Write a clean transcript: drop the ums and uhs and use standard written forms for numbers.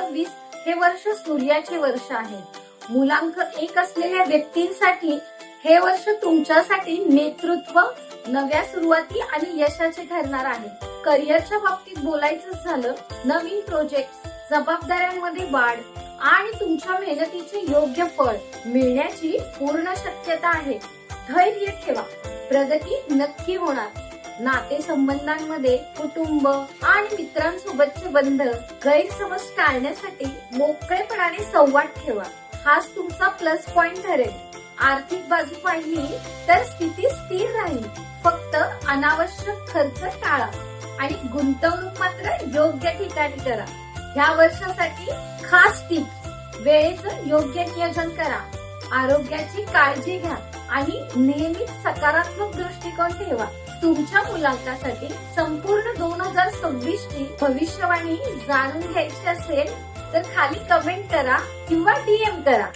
2026 हे वर्ष सूर्याचे वर्ष आहे. मुलांक 1 असलेल्या व्यक्तींसाठी हे वर्ष तुमच्यासाठी नेतृत्व, नव्या सुरुवाती आणि यशाचे ठरणार आहे. करिअरच्या बाबतीत बोलायचं झालं, नवीन प्रोजेक्ट, जबाबदाऱ्यांमध्ये वाढ आणि तुमच्या मेहनतीचे योग्य फळ मिळण्याची पूर्ण शक्यता आहे. धैर्य ठेवा, प्रगती नक्की होणार. नातेसंबंधांमध्ये कुटुंब आणि मित्रांसोबतचे बंध, गैरसमज टाळण्यासाठी मोकळेपणाने संवाद ठेवा. हाच तुमचा प्लस पॉइंट ठरेल. आर्थिक बाजू पाहिली तर स्थिती स्थिर राहील. फक्त अनावश्यक खर्च टाळा आणि गुंतवणूक मात्र योग्य ठिकाणी करा. ह्या वर्षासाठी खास टिप्स: वेळेचं योग्य नियोजन करा, आरोग्याची काळजी घ्या आणि नेहमीच सकारात्मक दृष्टिकोन ठेवा. तुमच्या मुलांसाठी संपूर्ण 2026 ची भविष्यवाणी जाणून घ्यायची असेल तर खाली कमेंट करा किंवा DM करा.